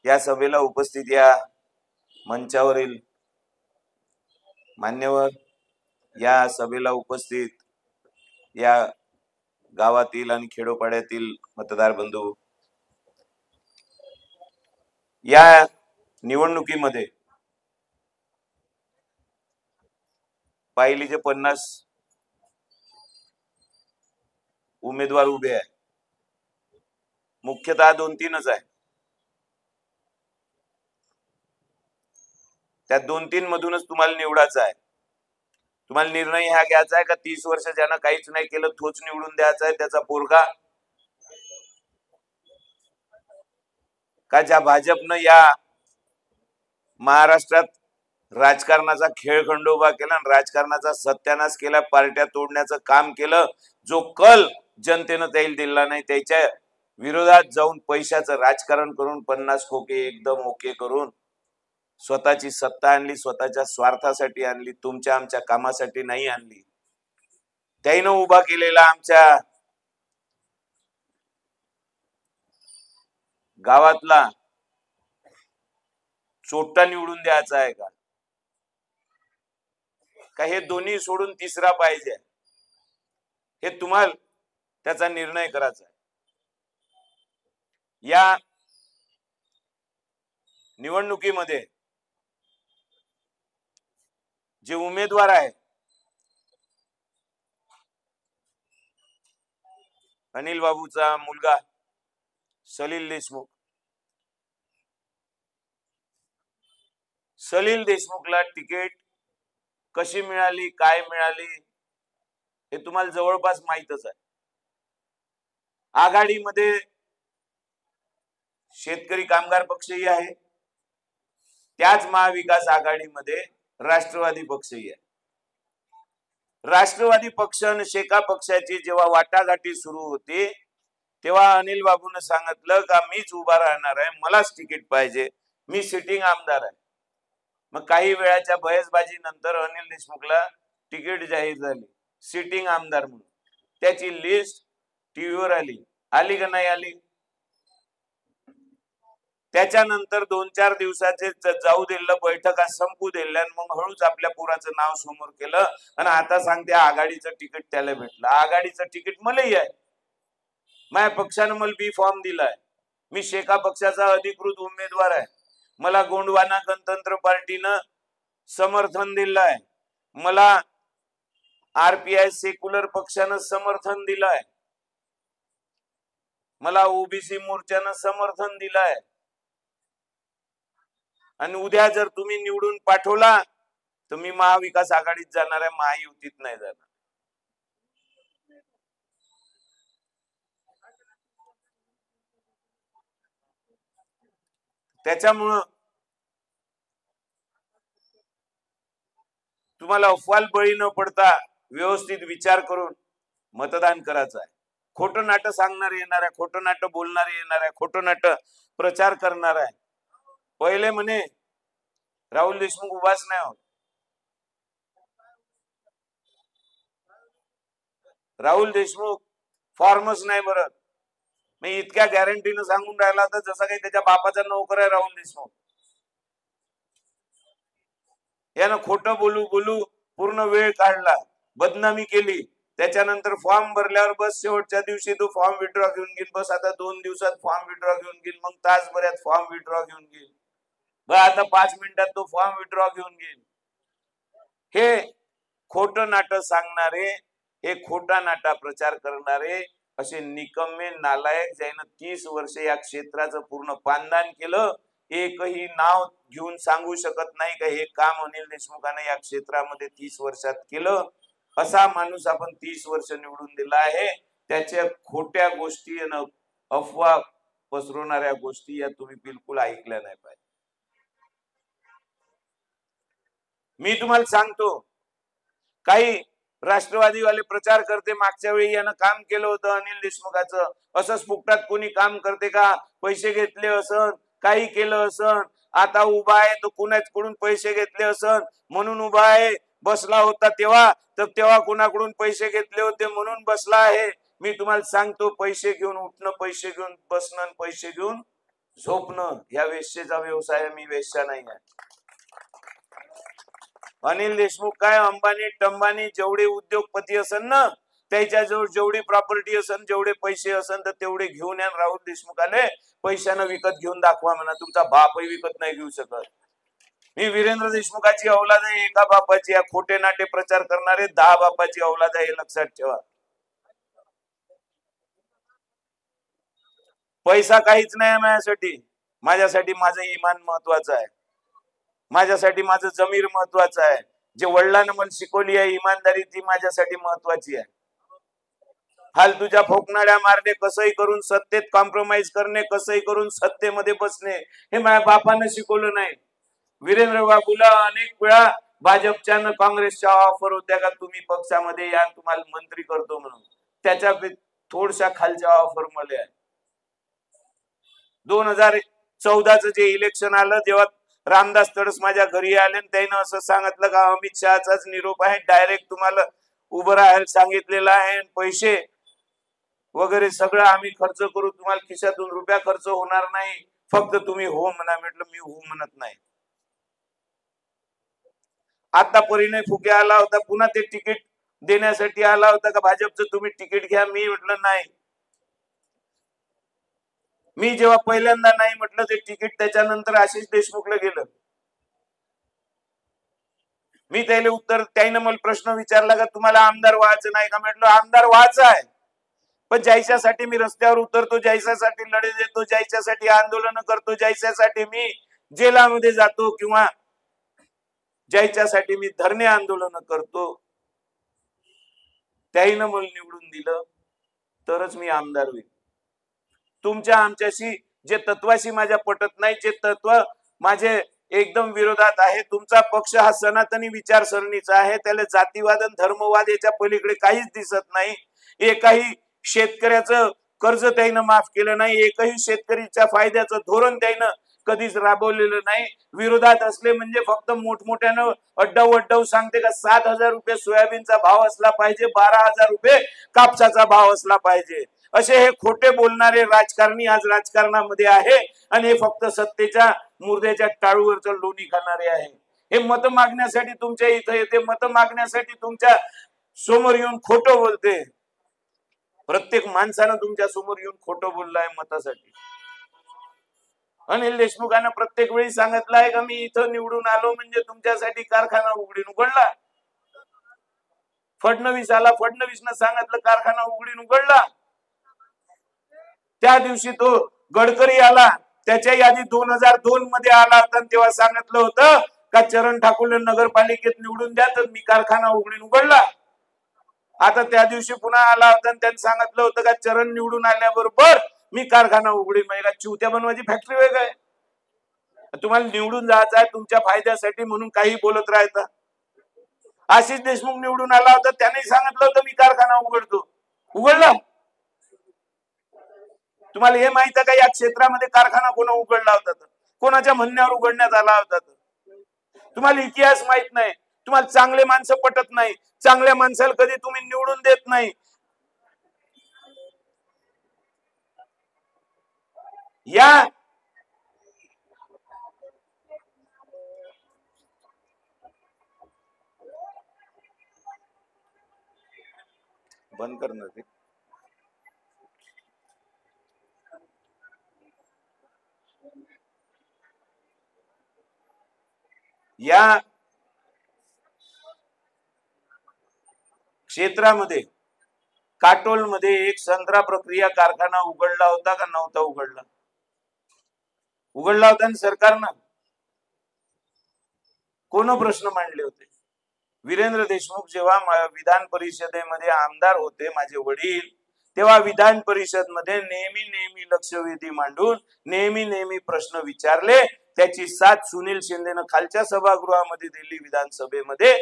या सभेला उपस्थित या मंचावरील मान्यवर, या सभेला उपस्थित या गावातील आणि खेडोपाड्यातील मतदार बंधू, या निवडणुकीमध्ये पायलीचे 50 उमेदवार उभे आहे. मुख्यतः 2-3च आहे. त्या 2-3 मधूनच तुम्हाला निवडायचं आहे. तुम्हाला निर्णय हा घ्यायचा आहे का 30 वर्ष ज्यानं काहीच नाही केलं तोच निवडून द्यायचा आहे, त्याचा पोरगा, का ज्या भाजपनं या महाराष्ट्रात राजकारणाचा खेळखंडोबा केला, राजकारणाचा सत्यानाश केला, पार्ट्या तोडण्याचं काम केलं, जो कल जनतेनं त्याला दिला नाही, त्याच्या विरोधात जाऊन पैशाचं राजकारण करून 50 खोके एकदम ओके करून स्वतःची सत्ता आणली, स्वतःच्या स्वार्थासाठी आणली, तुमच्या आमच्या कामासाठी नाही आणली. त्यानं उभा केलेला आमच्या गावातला चोट्टा निवडून द्यायचा आहे का हे दोन्ही सोडून तिसरा पाहिजे, हे तुम्हाला त्याचा निर्णय करायचा आहे. या निवडणुकीमध्ये जे उमेदवार आहे, अनिल बाबूचा मुलगा सलील देशमुख, सलील देशमुखला तिकीट कशी मिळाली, काय मिळाली हे तुम्हाला जवळपास माहीतच आहे. आघाडीमध्ये शेतकरी कामगार पक्षही आहे, त्याच महाविकास आघाडीमध्ये राष्ट्रवादी पक्षही आहे. राष्ट्रवादी पक्ष आणि शेका पक्षाची जेव्हा वाटाघाटी सुरू होती तेव्हा अनिल बाबूने सांगितलं का मीच उभा राहणार आहे, मलाच तिकीट पाहिजे, मी सिटिंग आमदार आहे. मग काही वेळाच्या बहसबाजी नंतर अनिल देशमुखला तिकीट जाहीर झाली सिटिंग आमदार म्हणून. त्याची लिस्ट टीव्हीवर आली का नाही आली? त्याच्यानंतर 2-4 दिवसाचे जाऊ दिलं, बैठका संपू दिल्या, मग हळूच आपल्या पुराचं नाव समोर केलं आणि आता सांगते आघाडीचं तिकीट त्याला भेटलं. आघाडीचं तिकीट मलाही आहे, माझ्या पक्षानं मला बी फॉर्म दिलाय, मी शेका पक्षाचा अधिकृत उमेदवार आहे, मला गोंडवाना गणतंत्र पार्टीनं समर्थन दिलंय, मला आरपीआय सेक्युलर पक्षानं समर्थन दिलंय, मला ओबीसी मोर्चानं समर्थन दिलंय. आणि उद्या जर तुम्ही निवडून पाठवला तर मी महाविकास आघाडीत जाणार आहे, महायुतीत नाही जाणार. त्याच्यामुळं तुम्हाला अफवाल बळी न पडता व्यवस्थित विचार करून मतदान करायचं आहे. खोटं नाटं सांगणारे येणार आहे, खोटं नाटं बोलणारे येणार आहे, खोटं नाटं प्रचार करणार आहे. पहिले म्हणे राहुल देशमुख उभाच नाही होत, राहुल देशमुख फॉर्मच नाही भरत, मी इतक्या गॅरंटीनं सांगून राहिला तर जसा काही त्याच्या बापाचा नोकर आहे राहुल देशमुख. यानं खोटं बोलू बोलू पूर्ण वेळ काढला, बदनामी केली. त्याच्यानंतर फॉर्म भरल्यावर बस शेवटच्या दिवशी तो फॉर्म विड्रॉ घेऊन घेईल, बस आता 2 दिवसात फॉर्म विड्रॉ घेऊन घेईल, मग तासभरात फॉर्म विड्रॉ घेऊन घेईल, बस आता 5 मिनिटात तो फॉर्म विड्रॉ घेऊन घेईल. हे खोटं नाटक सांगणारे, हे खोटा नाटा प्रचार करणारे असे निकम्मे नालायक ज्यानं 30 वर्ष या क्षेत्राचं पूर्ण पानदान केलं, एकही नाव घेऊन सांगू शकत नाही का हे काम अनिल देशमुखाने या क्षेत्रामध्ये 30 वर्षात केलं. असा माणूस आपण 30 वर्ष निवडून दिला आहे. त्याच्या खोट्या गोष्टी आणि अफवा पसरवणाऱ्या गोष्टी या तुम्ही बिलकुल ऐकल्या नाही पाहिजे. मी तुम्हाला सांगतो, काही राष्ट्रवादीवाले प्रचार करते मागच्या वेळी यानं काम केलं होतं अनिल देशमुखाचं, असंच फुकटात कोणी काम करते का? पैसे घेतले असन, काही केलं असन, आता उभा आहे तो कुणाकडून पैसे घेतले असन म्हणून उभा आहे, बसला होता तेव्हा तर तेव्हा कुणाकडून पैसे घेतले होते म्हणून बसला आहे. मी तुम्हाला सांगतो, पैसे घेऊन उठणं, पैसे घेऊन बसणं, पैसे घेऊन झोपणं या वेश्येचा व्यवसाय, मी वेश्या नाही आहे. अनिल देशमुख काय अंबानी टंबानी जेवढे उद्योगपती असन ना, त्याच्याजवळ जेवढी प्रॉपर्टी असन, जेवढे पैसे असन, तर तेवढे घेऊन या. राहुल देशमुखाले पैशानं विकत घेऊन दाखवा म्हणा. तुमचा बापही विकत नाही घेऊ शकत. मी वीरेंद्र देशमुखाची औलाद आहे, एका बापाची. या खोटे नाटे प्रचार करणारे 10 बापाची औलाद आहे, हे लक्षात ठेवा. पैसा काहीच नाही माझ्यासाठी. माझ्यासाठी माझं इमान महत्वाचं आहे. माझ्यासाठी माझं जमीर महत्वाचं आहे. जे वडिलांना मला शिकवली आहे इमानदारी, ती माझ्यासाठी महत्वाची आहे. फालतूच्या फोकनाड्या मारणे, कसंही करून सत्तेत कॉम्प्रोमाइज करणे, कसंही करून सत्तेमध्ये बसणे, हे माझ्या बापानं शिकवलं नाही. वीरेंद्र बाबूला अनेक वेळा भाजपच्या न काँग्रेसच्या ऑफर होत्या का तुम्ही पक्षामध्ये या, तुम्हाला मंत्री करतो म्हणून. त्याच्या थोडशा खालच्या ऑफर मला आहे. 2014चं जे इलेक्शन आलं, जेव्हा रामदास तडस माझ्या घरी आले, त्यानं असं सांगितलं का अमित शहाचाच निरोप आहे, डायरेक्ट तुम्हाला उभं राहायला सांगितलेलं आहे, पैसे वगैरे सगळं आम्ही खर्च करू, तुम्हाला खिशातून रुपया खर्च होणार नाही, फक्त तुम्ही हो म्हणा. म्हटलं मी हो म्हणत नाही. आता परिणय फुके आला होता, पुन्हा ते तिकीट देण्यासाठी आला होता का भाजपचं तुम्ही तिकीट घ्या. मी म्हटलं नाही. मी जेव्हा पहिल्यांदा नाही म्हटलं ते तिकीट, त्याच्यानंतर आशिष देशमुखला गेलं. मी त्याला उत्तर, त्याने मला प्रश्न विचारला का तुम्हाला आमदार व्हायचं नाही का. म्हटलं आमदार व्हायचं आहे, पण ज्याच्यासाठी मी रस्त्यावर उतरतो, ज्याच्यासाठी लढे देतो, ज्याच्यासाठी आंदोलन करतो, ज्याच्यासाठी मी जेलामध्ये जातो, किंवा ज्याच्यासाठी मी धरणे आंदोलन करतो, त्याईनं मला निवडून दिलं, तरच मी आमदार होईल. तुमच्या आमच्याशी जे तत्वाशी माझ्या पटत नाही, जे तत्व माझे एकदम विरोधात आहे, तुमचा पक्ष हा सनातनी विचारसरणीचा आहे, त्याला जातीवाद आणि धर्मवाद याच्या पलीकडे काहीच दिसत नाही. एकाही शेतकऱ्याचं कर्ज त्यानं माफ केलं नाही, एकही शेतकरीच्या फायद्याचं धोरण त्यानं कधीच राबवलेलं नाही. विरोधात असले म्हणजे फक्त मोठमोठ्यानं अड्डाव सांगते का 7,000 रुपये सोयाबीनचा भाव असला पाहिजे, 12,000 रुपये कापसाचा भाव असला पाहिजे, असे हे खोटे बोलणारे राजकारणी आज राजकारणामध्ये आहे. आणि हे फक्त सत्तेच्या मुर्द्याच्या टाळूवरचं लोणी खाणारे आहे. हे मत मागण्यासाठी तुमच्या इथं येते, मत मागण्यासाठी तुमच्या समोर येऊन खोटं बोलते. प्रत्येक माणसानं तुमच्या समोर येऊन खोटं बोललं आहे मतासाठी. अनिल देशमुखांना प्रत्येक वेळी सांगितलं आहे का मी इथं निवडून आलो म्हणजे तुमच्यासाठी कारखाना उघडला. फडणवीस आला, फडणवीसनं सांगितलं कारखाना उघडला. त्या दिवशी तो गडकरी आला, त्याच्याही आधी 2002 मध्ये आला होता, तेव्हा सांगितलं होतं का चरण ठाकूरला नगरपालिकेत निवडून द्या, तर मी कारखाना उघडला. आता त्या दिवशी पुन्हा आला होता आणि त्यांनी सांगितलं होतं का चरण निवडून आल्याबरोबर मी कारखाना उघडीन. म्हणजे चिवत्या बनवायची फॅक्टरी वेगळी आहे. तुम्हाला निवडून जायचं आहे तुमच्या फायद्यासाठी म्हणून काही बोलत राहता. आशिष देशमुख निवडून आला होता, त्याने सांगितलं होतं मी कारखाना उघडला. तुम्हाला हे माहित आहे का या क्षेत्रामध्ये कारखाना कोणा उघडला होता, कोणाच्या म्हणण्यावर उघडण्यात आला होता? तुम्हाला इतिहास माहित नाही. तुम्हाला चांगले माणसं पटत नाही. चांगल्या माणसाला कधी तुम्ही निवडून देत नाही. या बंद करणार ते. या क्षेत्रामध्ये काटोलमध्ये एक संत्रा प्रक्रिया कारखाना उघडला होता का नव्हता उघडला? उघडला होता. आणि सरकारनं कोण प्रश्न मांडले होते? वीरेंद्र देशमुख जेव्हा विधान परिषदेमध्ये आमदार होते, माझे वडील, तेव्हा विधान परिषद मध्ये नेहमी लक्षवेधी मांडून नेहमी प्रश्न विचारले. त्याची साथ सुनील शिंदेनं खालच्या सभागृहामध्ये दिली, विधानसभेमध्ये.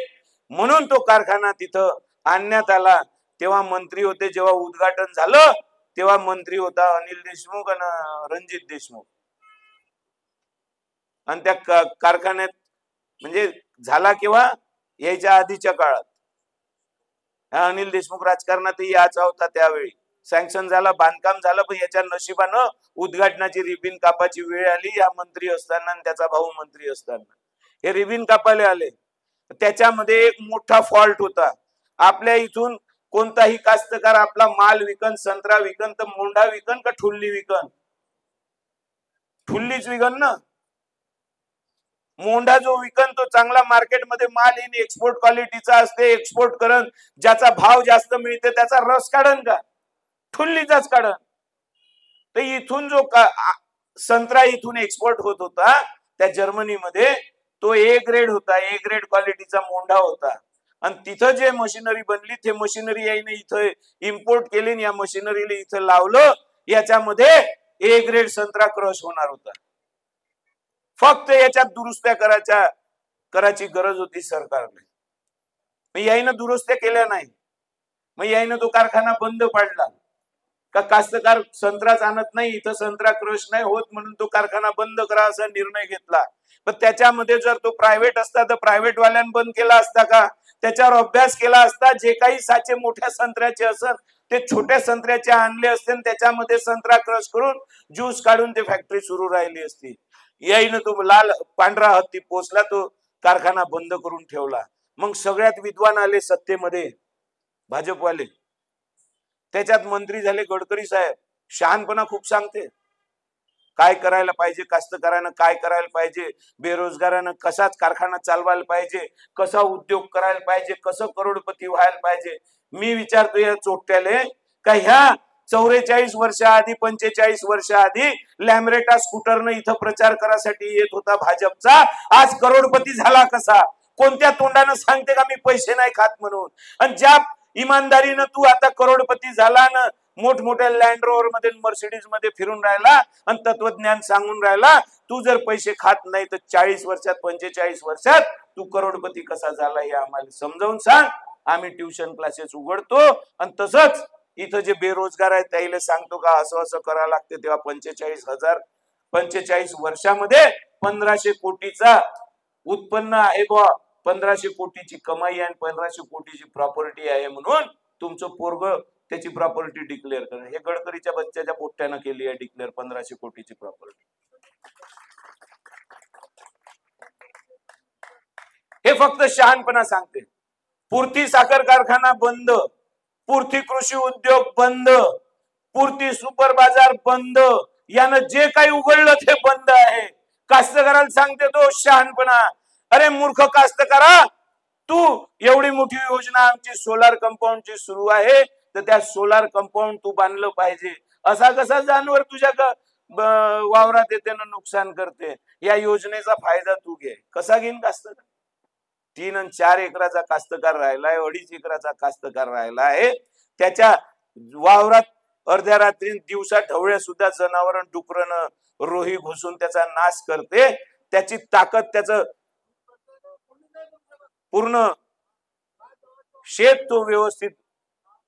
म्हणून तो कारखाना तिथं आणण्यात आला. तेव्हा मंत्री होते, जेव्हा उद्घाटन झालं तेव्हा मंत्री होता अनिल देशमुख आणि रणजित देशमुख. आणि त्या कारखान्यात म्हणजे झाला केव्हा, याच्या आधीच्या काळात. अनिल देशमुख राजकारणातही याचा होता त्यावेळी. सँक्शन झाला, बांधकाम झालं, पण याच्या नशिबानं उद्घाटनाची रिबीन कापाची वेळ आली या मंत्री असताना आणि त्याचा भाऊ मंत्री असताना. हे रिबीन कापायला आले. त्याच्यामध्ये एक मोठा फॉल्ट होता. आपल्या इथून कोणताही कास्तकार आपला माल विकन, संत्रा विकन तर मोंढा विकन का ठुल्ली विकन? ठुल्लीच विकन ना. मोंढा जो विकन तो चांगला मार्केटमध्ये माल येईन, एक्सपोर्ट क्वालिटीचा असते, एक्सपोर्ट करन, ज्याचा भाव जास्त मिळते त्याचा रस काढन का? ठुल्लीचाच काढन. तर इथून जो संत्रा इथून एक्सपोर्ट होत होता त्या जर्मनीमध्ये, तो ए ग्रेड होता, ए ग्रेड क्वालिटीचा मोंढा होता. आणि तिथं जे मशिनरी बनली ते मशिनरी यायने इथं इम्पोर्ट केली, या मशिनरीला इथं लावलं. याच्यामध्ये ए ग्रेड संत्रा क्रश होणार होता. फक्त याच्यात दुरुस्त्या करायची गरज होती सरकारने. मग यायनं दुरुस्त्या केल्या नाही. मग यायनं तो कारखाना बंद पाडला. का कास्तकार संत्राच आणत नाही, इथं संत्रा क्रश नाही होत म्हणून तो कारखाना बंद करा असा निर्णय घेतला. पण त्याच्यामध्ये जर तो प्रायव्हेट असता तर प्रायव्हेट वाल्यानं बंद केला असता का? त्याच्यावर अभ्यास केला असता. जे काही साचे मोठ्या संत्र्याचे असत ते छोट्या संत्र्याचे आणले असते, त्याच्यामध्ये संत्रा क्रश करून ज्यूस काढून ते फॅक्टरी सुरू राहिली असती. याईनं तो लाल पांढरा हत्ती पोचला, तो कारखाना बंद करून ठेवला. मग सगळ्यात विद्वान आले सत्तेमध्ये भाजपवाले. त्याच्यात मंत्री झाले गडकरी साहेब. शहाणपणा खूप सांगते. काय करायला पाहिजे, कास्तकारानं काय करायला पाहिजे, बेरोजगारानं कसाच कारखाना चालवायला पाहिजे, कसा उद्योग करायला पाहिजे, कसं करोडपती व्हायला पाहिजे. मी विचारतो या चोट्याले का ह्या 44 वर्षाआधी 45 वर्षाआधी लॅमरेटा स्कूटरनं इथं प्रचार करासाठी येत होता भाजपचा, आज करोडपती झाला कसा? कोणत्या तोंडानं सांगते का मी पैसे नाही खात म्हणून? आणि ज्या इमानदारीनं तू आता करोडपती झाला ना, मोठमोठ्या लँड रोवर मध्ये मर्सिडीज मध्ये फिरून राहिला आणि तत्वज्ञान सांगून राहिला, तू जर पैसे खात नाही तर 40 वर्षात 45 वर्षात तू करोडपती कसा झाला हे आम्हाला समजावून सांग. आम्ही ट्युशन क्लासेस उघडतो. आणि तसंच इथं जे बेरोजगार आहेत त्याला सांगतो का असं असं करावं लागते. तेव्हा 45 वर्षामध्ये 1500 कोटीचा उत्पन्न आहे बुवा, 1500 कोटीची कमाई आहे, 1500 कोटीची प्रॉपर्टी आहे म्हणून तुमचं पोरग त्याची प्रॉपर्टी डिक्लेअर करणं. हे गडकरीच्या बच्च्याच्या पोट्ट्यानं केली आहे डिक्लेअर 1500 कोटीची प्रॉपर्टी. हे फक्त शहाणपणा सांगते. पुरती साखर कारखाना बंद, पुरती कृषी उद्योग बंद, पुरती सुपर बाजार बंद, यानं जे काही उघडलं ते बंद आहे. कास्तकाराला सांगते तो शहाणपणा. अरे मूर्ख कास्तकारा, तू एवढी मोठी योजना आमची सोलार कंपाऊंडची सुरू आहे, तर त्या सोलार कंपाऊंड तू बांधलं पाहिजे. असा कसा जानवर तुझ्या वावरात येते ना नुकसान करते? या योजनेचा फायदा तू घे. कसा घेईन कास्तकार? 3 आणि 4 एकराचा कास्तकार राहिलाय, 2.5 एकराचा कास्तकार राहिला आहे. त्याच्या वावरात अर्ध्या रात्री दिवसा ढवळ्या सुद्धा जनावर डुकरं रोही घुसून त्याचा नाश करते. त्याची ताकद, त्याचं पूर्ण शेत तो व्यवस्थित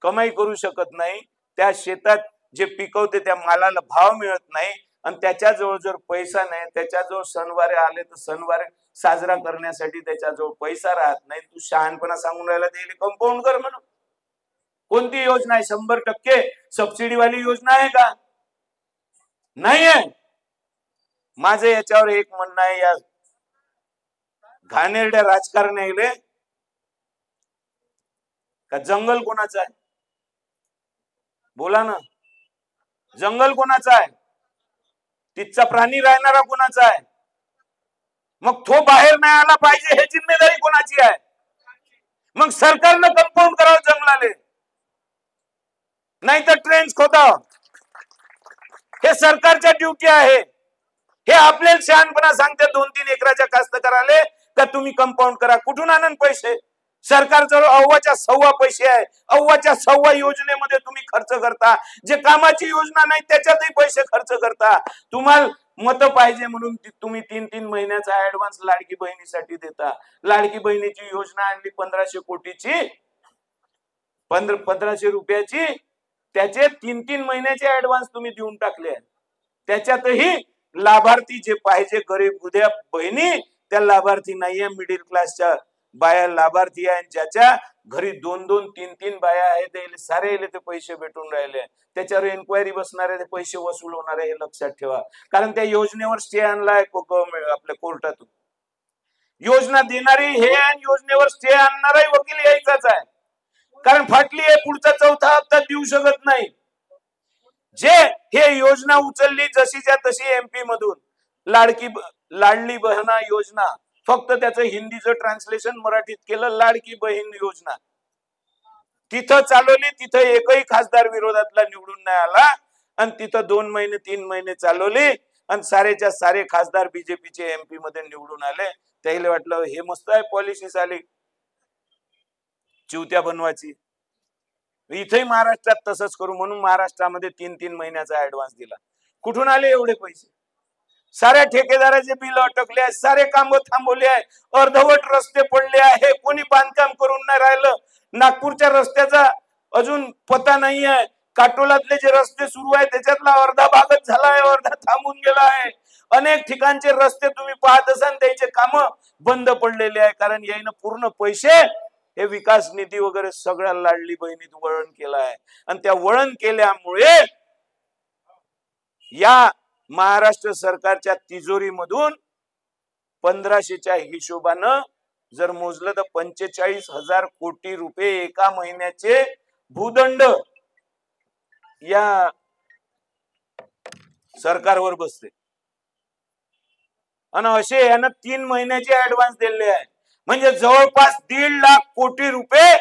कमाई करू शकत नाही. त्या शेतात जे पिकवते त्या मालाला भाव मिळत नाही. आणि त्याच्याजवळ जर पैसा नाही, त्याच्याजवळ सणवारे आले तर सणवारे साजरा करण्यासाठी त्याच्याजवळ पैसा राहत नाही. तू शहाणपणा सांगून राहिला ते कंपाऊंड कर म्हणून. कोणती योजना आहे 100% सबसिडी वाली योजना आहे का? नाही आहे. माझं याच्यावर एक म्हणणं आहे, या घाणेरड्या राजकारण्याले का जंगल कोणाचं आहे? बोला ना. जंगल कोणाचं आहे? तिथचा प्राणी राहणारा कोणाचा आहे? मग तो बाहेर नाही आला पाहिजे हे जिम्मेदारी कोणाची आहे? मग सरकारनं कंपाऊंड करावं जंगलाले, नाही तर ट्रेन्स खोदावं. हे सरकारच्या ड्युटी आहे. हे आपल्याला शहाणपणा सांगते 2-3 एकराच्या कास्तकाराले का तुम्ही कंपाऊंड करा. कुठून आणन पैसे? सरकारजवळ 1.25 पैसे आहे. 1.25 योजनेमध्ये तुम्ही खर्च करता. जे कामाची योजना नाही त्याच्यातही पैसे खर्च करता. तुम्हाला मत पाहिजे म्हणून तुम्ही 3-3 महिन्याचा ऍडव्हान्स लाडकी बहिणीसाठी देता. लाडकी बहिणीची योजना आणली 1500 कोटीची, 1500 रुपयाची, त्याचे 3-3 महिन्याचे ऍडव्हान्स तुम्ही देऊन टाकले. त्याच्यातही लाभार्थी जे पाहिजे गरीब उद्या बहिणी त्या लाभार्थी नाहीये. मिडिल क्लासच्या बाया लाभार्थी आहे, ज्याच्या घरी 2-2, 3-3 बाया आहेत, सारे ते पैसे भेटून राहिले, त्याच्यावर एन्क्वायरी बसणार आहे, ते पैसे वसूल होणार आहे, हे लक्षात ठेवा. कारण त्या योजनेवर स्टे आणलाय आपल्या कोर्टातून. योजना देणारी हे आणि योजनेवर स्टे आणणाराही वकील यायचाच आहे. कारण फाटली आहे, पुढचा चौथा हप्ता देऊ शकत नाही. जे हे योजना उचलली जशीच्या तशी एमपी मधून, लाडली बहिणा योजना, फक्त त्याचं हिंदीचं ट्रान्सलेशन मराठीत केलं, लाडकी बहीण योजना तिथं चालवली, तिथं एकही खासदार विरोधातला निवडून नाही आला, आणि तिथं 2 महिने 3 महिने चालवली, आणि सारेच्या सारे खासदार बीजेपीचे एमपी मध्ये निवडून आले. त्याला वाटलं हे मस्त आहे, पॉलिसी झाली चिवत्या बनवायची, इथेही महाराष्ट्रात तसंच करू म्हणून महाराष्ट्रामध्ये 3-3 महिन्याचा ऍडव्हान्स दिला. कुठून आले एवढे पैसे? साऱ्या ठेकेदाराचे बिल अटकले आहे, सारे काम थांबवले आहे, अर्धवट रस्ते पडले आहे, कोणी बांधकाम करून नाही राहिलं. नागपूरच्या रस्त्याचा अजून पता नाही आहे. काटोलातले जे रस्ते सुरू आहे त्याच्यातला अर्धा भागच झाला आहे, अर्धा थांबून गेला आहे. अनेक ठिकाणचे रस्ते तुम्ही पाहत असाल, त्याचे काम बंद पडलेले आहे, कारण यायनं पूर्ण पैसे हे विकास निधी वगैरे सगळ्या लाडली बहिणीत वळण केलं आहे. आणि त्या वळण केल्यामुळे या महाराष्ट्र सरकारच्या तिजोरीमधून 1500च्या हिशोबानं जर मोजलं तर 45,000 कोटी रुपये एका महिन्याचे भूदंड या सरकारवर बसते. आणि असे यानं 3 महिन्याचे ऍडव्हान्स दिले आहे. म्हणजे जवळपास 1.5 लाख कोटी रुपये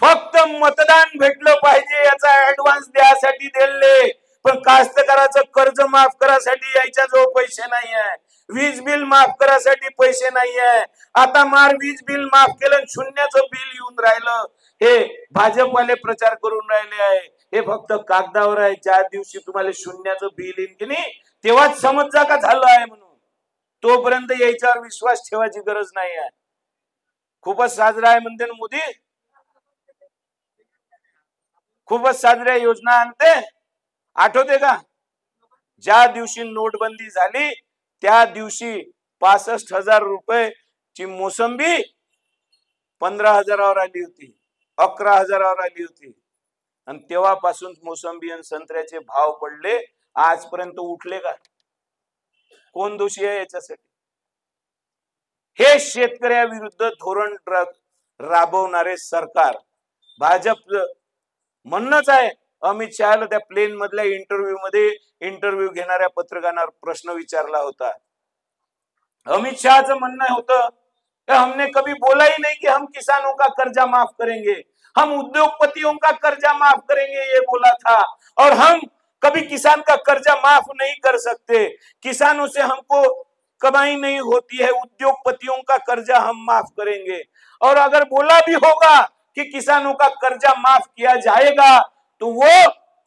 फक्त मतदान भेटलं पाहिजे याचा ऍडव्हान्स द्यासाठी दिले. पण कास्तकाराचं कर्ज माफ करासाठी याच्याजवळ पैसे नाही आहे, वीज बिल माफ करासाठी पैसे नाही आहे. आता वीज बिल माफ केलं, शून्याचं बिल येऊन राहिलं. हे भाजपवाले प्रचार करून राहिले आहे, हे फक्त कागदावर आहे. ज्या दिवशी तुम्हाला शून्याचं बिल येईल की नाही तेव्हाच समज जा का झालं आहे म्हणून. तोपर्यंत याच्यावर विश्वास ठेवायची गरज नाही आहे. खूपच साजरा आहे म्हणते ना मोदी, खूपच साजऱ्या योजना आणते. आठवते का ज्या दिवशी नोटबंदी झाली त्या दिवशी 65,000 रुपये मोसंबी 15,000वर आली होती, 11,000वर आली होती. आणि तेव्हापासून मोसंबी आणि संत्र्याचे भाव पडले, आजपर्यंत उठले का? कोण दोषी आहे याच्यासाठी? हे शेतकऱ्याविरुद्ध धोरण राबवणारे सरकार भाजप म्हणणंच आहे. अमित शहाला त्या प्लेन मधल्या इंटरव्ह्यू घेणाऱ्या पत्रकारांना प्रश्न विचारला होता. अमित शहाचं म्हणणं होतं हमने कभी बोला ही नहीं कि हम किसानों का कर्जा माफ करेंगे, हम उद्योगपतियों का कर्जा माफ करेंगे, ये बोला था. और हम कभी किसान का कर्जा माफ नहीं कर सकते, किसानों से हमको कमाई नहीं होती है, उद्योगपतियों का कर्जा हम माफ करेंगे. और अगर बोला भी होगा कि किसानों का कर्जा माफ किया जाएगा तो वो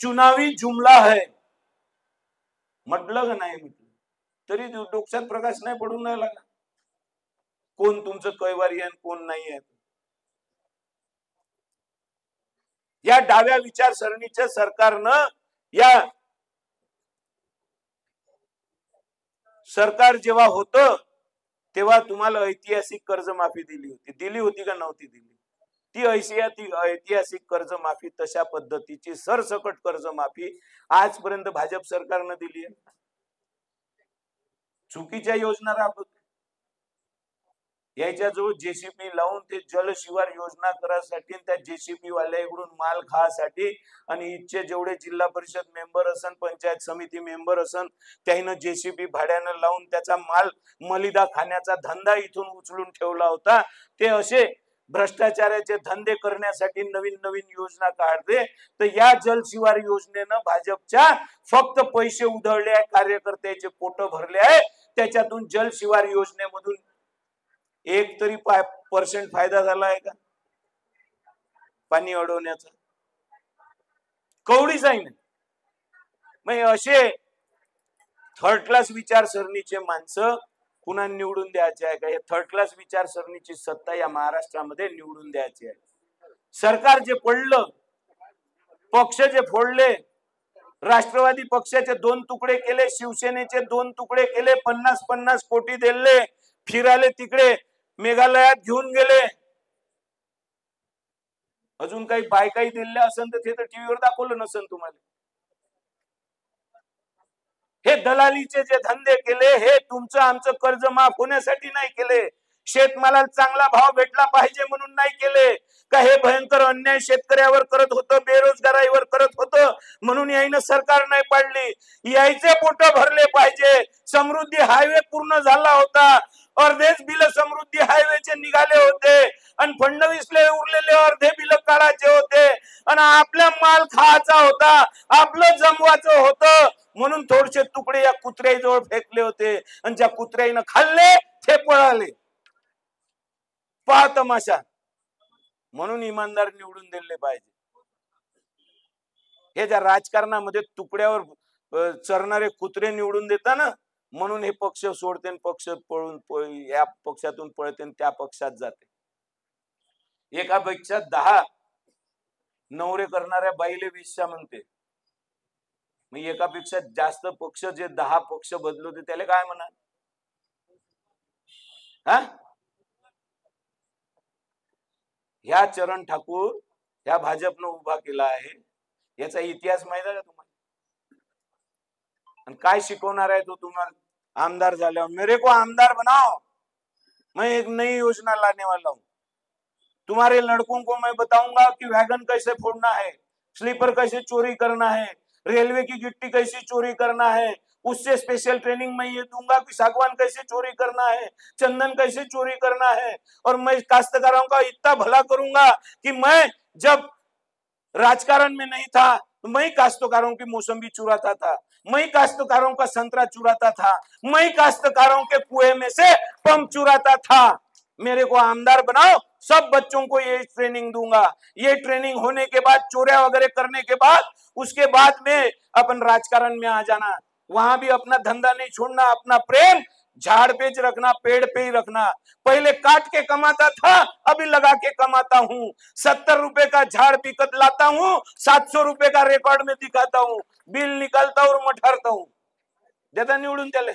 चुनावी जुमला है. म्हटलं का नाही म्हटलं तरी डोक्यात प्रकाश नाही पडून राहिला का? कोण तुमचं कैवारी आहे कोण नाही आहे? या डाव्या विचारसरणीच्या सरकारनं या सरकार जेव्हा होतं तेव्हा तुम्हाला ऐतिहासिक कर्जमाफी दिली होती का नव्हती दिली? ती ऐतिहासिक कर्जमाफी, तशा पद्धतीची सरसकट कर्जमाफी आजपर्यंत भाजप सरकारनं दिली आहे. चुकीच्या योजना राबवते. याच्याजवळ जेसीपी लावून ते जलशिवार योजना करासाठी, त्या जेसीपी वाल्याकडून माल खासाठी, आणि इथचे जेवढे जिल्हा परिषद मेंबर असन, पंचायत समिती मेंबर असन, त्यानं जेसीपी भाड्यानं लावून त्याचा माल मलिदा खाण्याचा धंदा इथून उचलून ठेवला होता. ते असे भ्रष्टाचाराचे धंदे करण्यासाठी नवीन नवीन योजना काढते. तर या जलशिवार योजनेनं भाजपच्या फक्त पैसे उधळले आहे, कार्यकर्त्याचे पोट भरले आहे. त्याच्यातून जलशिवार योजनेमधून 1% फायदा झाला आहे का? पाणी अडवण्याचा कवडीच आहे नाही. मग असे थर्ड क्लास विचारसरणीचे माणसं पुन्हा निवडून द्यायचे आहे का? हे थर्ड क्लास विचारसरणीची सत्ता या महाराष्ट्रामध्ये निवडून द्यायची आहे. सरकार जे पडलं, पक्ष जे फोडले, राष्ट्रवादी पक्षाचे 2 तुकडे केले, शिवसेनेचे 2 तुकडे केले, 50-50 कोटी दिले, फिराले तिकडे मेघालयात घेऊन गेले, अजून काही बायकाही दिल्या असेल तर ते तर टीव्हीवर दाखवलं नसेल तुम्हाला. हे दलालीचे जे धंदे केले हे तुमचं आमचं कर्ज माफ होण्यासाठी नाही केले, शेतमालाला चांगला भाव भेटला पाहिजे म्हणून नाही केले का हे भयंकर अन्याय शेतकऱ्यावर करत होतं, बेरोजगाराईवर करत होतं म्हणून यायनं सरकार नाही पाडली. यायचे पोट भरले पाहिजे. समृद्धी हायवे पूर्ण झाला होता, अर्धेच बिल समृद्धी हायवेचे निघाले होते आणि फडणवीसले उरलेले अर्धे बिल काढायचे होते आणि आपला माल खायचा होता, आपलं जमवायचं होतं म्हणून थोडेसे तुकडे या कुत्र्याजवळ फेकले होते आणि ज्या कुत्र्यानं खाल्ले ते पळाले. पहा तमाशा. म्हणून इमानदार निवडून दिले पाहिजे. हे ज्या राजकारणामध्ये तुकड्यावर चरणारे कुत्रे निवडून देता ना, म्हणून हे पक्ष सोडते, पक्ष पळून या पक्षातून पळते त्या पक्षात जाते. एकापेक्षा 10 नवरे करणाऱ्या बाईले वेश्या म्हणते. मग एकापेक्षा जास्त पक्ष जे 10 पक्ष बदलवते त्याला काय म्हणा. ह्या चरण ठाकूर ह्या भाजपनं उभा केला आहे, याचा इतिहास माहित आहे का तुम्हाला? आणि काय शिकवणार आहे तो तुम्हाला? आमदार झाल्यावर मेरे को आमदार बनाओ, मैं एक नई योजना लाने वाला हूं. तुम्हारे लड़कों को मैं बताऊंगा कि वैगन कैसे फोड़ना है, स्लीपर कैसे चोरी करना है, रेलवे की गिट्टी कैसे चोरी करना है, उससे स्पेशल ट्रेनिंग मैं ये दूंगा कि सागवान कैसे चोरी करना है, चंदन कैसे चोरी करना है. और मैं काश्तकारों का इतना भला करूंगा कि मैं जब राजकारण में नहीं था तो मैं काश्तकारों की मौसम्बी चुराता था, मैं काश्तकारों का संतरा चुराता था, मैं काश्तकारों के कुएं में से पंप चुराता था. मेरे को आमदार बनाओ, सब बच्चों को ये ट्रेनिंग दूंगा. ये ट्रेनिंग होने के बाद चोरिया वगैरह करने के बाद उसके बाद में अपन राजकारण में आ जाना. वहां भी अपना धंधा नहीं छोड़ना, अपना प्रेम झाड़ पे रखना, पेड़ पे ही रखना. पहले काट के कमाता था, अभी लगा के कमाता हूँ. 70 रुपए का झाड़ पिकत लाता हूँ, 700 रुपए का रिकॉर्ड में दिखाता हूँ, बिल निकालता और मठारता हूँ. देता निवडून त्याले.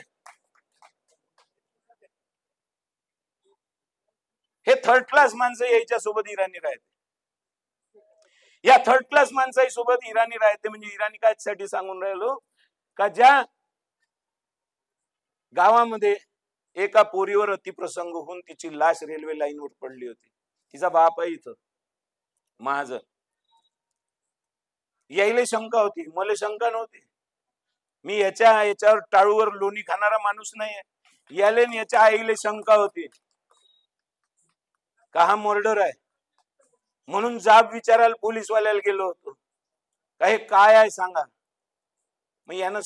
हे थर्ड क्लास माणसं याच्या सोबत इराणी राहते. या थर्ड क्लास माणसाही सोबत इराणी राहते. म्हणजे इराणी काय साठी सांगून राहिलो का ज्या गावामध्ये एका पोरीवर अतिप्रसंग होऊन तिची लाश रेल्वे लाईनवर पडली होती. तिचा बाप आहे इथं महाजन. यायले शंका होती, मला शंका नव्हती. मी याच्यावर टाळूवर लोणी खाणारा माणूस नाही. याले याच्या आईले शंका होती का हा मर्डर आहे म्हणून जाब विचारायला पोलीसवाल्याला गेलो होतो का हे काय आहे सांगा. मग यानं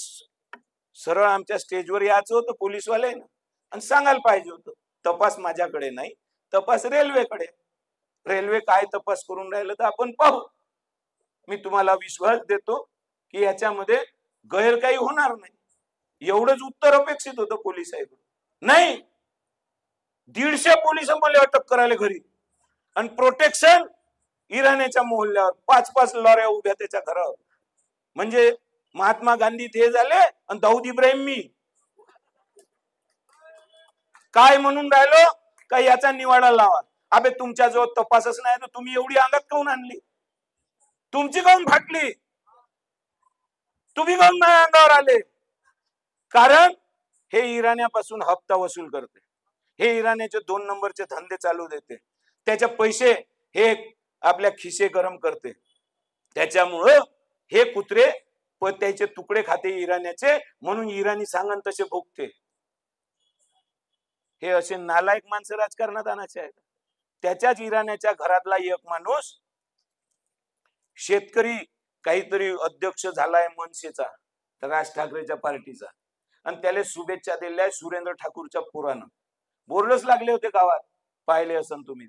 सरळ आमच्या स्टेजवर यायचं होतं पोलीसवाल्यानं आणि सांगायला पाहिजे होतं तपास माझ्याकडे नाही, तपास रेल्वेकडे. रेल्वे काय तपास करून राहिलं तर आपण पाहू. मी तुम्हाला विश्वास देतो की याच्यामध्ये गैर काही होणार नाही. एवढंच उत्तर अपेक्षित होतं पोलिसांकडून. नाही, 150 पोलिस मला अटक करायला घरी आणि प्रोटेक्शन इराण्याच्या मोहल्ल्यावर 5-5 लॉऱ्या उभ्या त्याच्या घरावर. म्हणजे महात्मा गांधी ते झाले आणि दाऊद इब्राहिम मी. काय म्हणून राहिलो का याचा निवाडा लावा. अबे तुमच्या जवळ तपासच नाही तर तुम्ही एवढी अंगात काऊन आणली? तुमची काऊन फाटली? तुम्ही काऊन माझ्या अंगावर आले? कारण हे इराण्यापासून हप्ता वसूल करते, हे इराण्याचे 2 नंबरचे धंदे चालू देते, त्याचे पैसे हे आपल्या खिसे गरम करते. त्याच्यामुळं हे कुत्रे त्याचे तुकडे खाते इराण्याचे, म्हणून इराणी सांगन तसे भोगते. हे असे नालायक माणसं राजकारणात आणायचे आहेत. त्याच्याच इराण्याच्या घरातला एक माणूस शेतकरी काहीतरी अध्यक्ष झालाय मनसेचा, राज ठाकरेच्या पार्टीचा, आणि त्याला शुभेच्छा दिल्या सुरेंद्र ठाकूरच्या पोरानं. बोर्डच लागले होते गावात, पाहिले असन तुम्ही.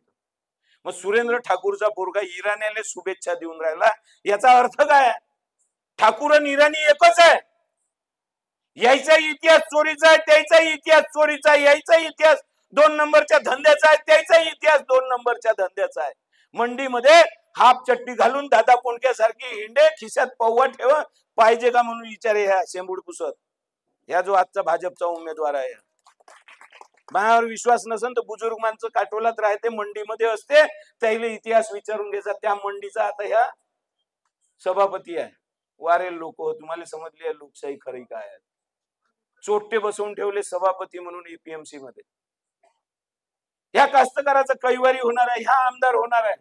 मग सुरेंद्र ठाकूरचा पोरगा इराण्याला शुभेच्छा देऊन राहिला, याचा अर्थ काय? ठाकूर आणि इराणी एकच आहे. यायचा इतिहास चोरीचा आहे, त्याचा इतिहास चोरीचा आहे. यायचा इतिहास 2 नंबरच्या धंद्याचा आहे, त्याचा इतिहास 2 नंबरच्या धंद्याचा आहे. मंडीमध्ये हाफ चट्टी घालून दादा कोंडक्यासारखी हिंडे, खिशात पौवा ठेव, पाहिजे का म्हणून विचारे ह्या शेंबूड पुसत. ह्या जो आजचा भाजपचा उमेदवार आहे, माझ्यावर विश्वास नसेल तर बुजुर्ग माणसं काटोलात राहते, मंडीमध्ये असते, त्याला इतिहास विचारून घ्यायचा. त्या मंडीचा आता ह्या सभापती आहे. वारेल लोक, तुम्हाला समजली आहे लोकशाही खरी काय आहे. चोट्टे बसवून ठेवले सभापती म्हणून एपीएमसी मध्ये. ह्या कास्तकाराचा कैवारी होणार आहे, ह्या आमदार होणार आहे.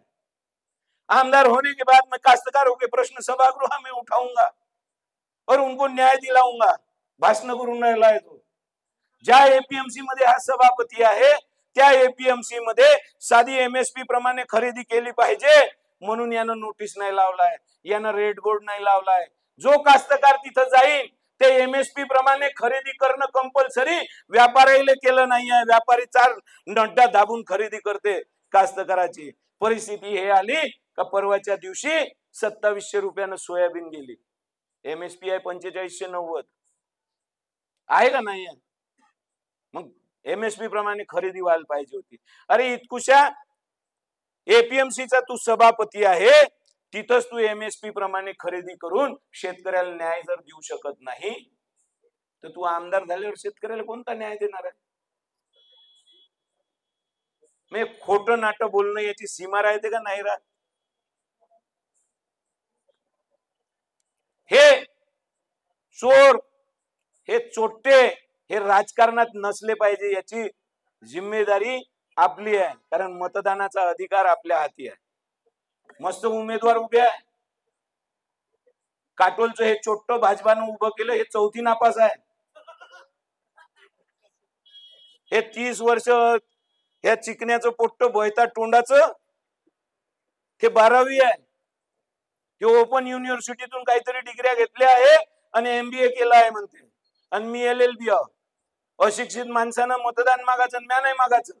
आमदार होने के बाद मैं काश्तकारों के प्रश्न सभागृह में उठाऊंगा और उनको न्याय दिलाऊंगा. भाषण करून राहिला तो. ज्या एपीएमसी मध्ये हा सभापती आहे त्या एपीएमसी मध्ये साधी एमएसपी प्रमाणे खरेदी केली पाहिजे म्हणून यानं नोटीस नाही लावलाय, यानं रेड बोर्ड नाही लावलाय. जो कास्तकार तिथं जाईल ते एमएसपी प्रमाणे खरेदी करणं कंपल्सरी व्यापाऱ्याला केलं नाही आहे. व्यापारी 4 नड्डा दाबून खरेदी करते कास्तकाराची. परिस्थिती हे आली का परवाच्या दिवशी 2700 रुपयानं सोयाबीन गेली. एमएसपी आहे 4590 आहे का नाही? मग एमएसपी प्रमाणे खरेदी व्हायला पाहिजे होती. अरे इतकुशा एपीएमसीचा तू सभापती आहे, तिथंच तू एमएसपी प्रमाणे खरेदी करून शेतकऱ्याला न्याय जर देऊ शकत नाही तर तू आमदार झाल्यावर शेतकऱ्याला कोणता न्याय देणार आहे? मी खोटं नाटं बोलणं याची सीमा राहते का नाही राहत? हे चोर, हे चोट्टे हे राजकारणात नसले पाहिजे, याची जिम्मेदारी आपली आहे. कारण मतदानाचा अधिकार आपल्या हाती आहे. मस्त उमेदवार उभे आहे. काटोलचं हे चोट्ट भाजपानं उभं केलं, हे 4थी नापास आहे. हे 30 वर्ष ह्या चिकण्याचं पोट्ट बोयता तोंडाचं हे 12वी आहे. हे ओपन युनिव्हर्सिटीतून काहीतरी डिग्र्या घेतल्या आहे आणि एमबीए केला आहे म्हणते. आणि मी LLB. अशिक्षित माणसानं मतदान मागायचं, म्या नाही मागायचं.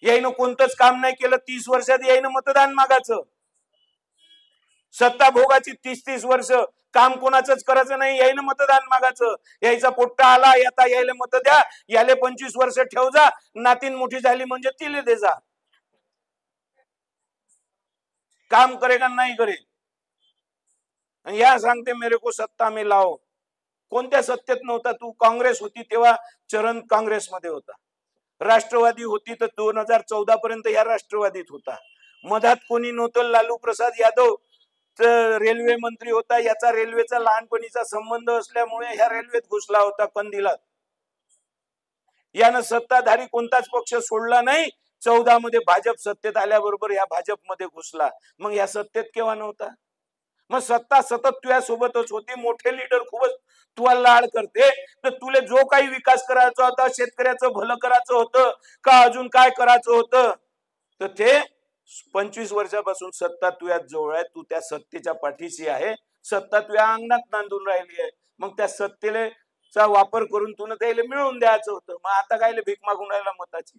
याईनं कोणतंच काम नाही केलं 30 वर्षात, याईनं मतदान मागायचं. सत्ता भोगाची 30-30 वर्ष काम कोणाचंच करायचं नाही, याईनं मतदान मागायचं. यायचा पोट्टा आला, आता यायला मत द्या, याले 25 वर्ष ठेव जा, नातीन मोठी झाली म्हणजे तिले दे जा. काम करे का नाही करे. आणि या सांगते मेरे को सत्ता में लाओ. कोणत्या सत्तेत नव्हता तू? काँग्रेस होती तेव्हा चरण काँग्रेसमध्ये होता, राष्ट्रवादी होती तर 2014 पर्यंत या राष्ट्रवादीत होता. मधात कोणी नव्हतं, लालू प्रसाद यादव रेल्वे मंत्री होता. याचा रेल्वेचा लहानपणीचा संबंध असल्यामुळे ह्या रेल्वेत घुसला होता कंदिलात. यानं सत्ताधारी कोणताच पक्ष सोडला नाही. 14 मध्ये भाजप सत्तेत आल्याबरोबर या भाजपमध्ये घुसला. मग या सत्तेत केव्हा नव्हता? मग सत्ता सतत तुझ्या सोबतच होती. मोठे लीडर खूपच तुला लाड करते, तर तुला जो काही विकास करायचा होता, शेतकऱ्याचं भलं करायचं होतं का अजून काय करायचं होतं, तर ते 25 वर्षापासून सत्ता तुझ्या जवळ आहे. तू त्या सत्तेच्या पाठीशी आहे. सत्ता तुझ्या अंगणात नांदून राहिली आहे. मग त्या सत्तेचा वापर करून तुला त्याला मिळवून द्यायचं होतं. मग आता काय भीक मागून राहिला मताची?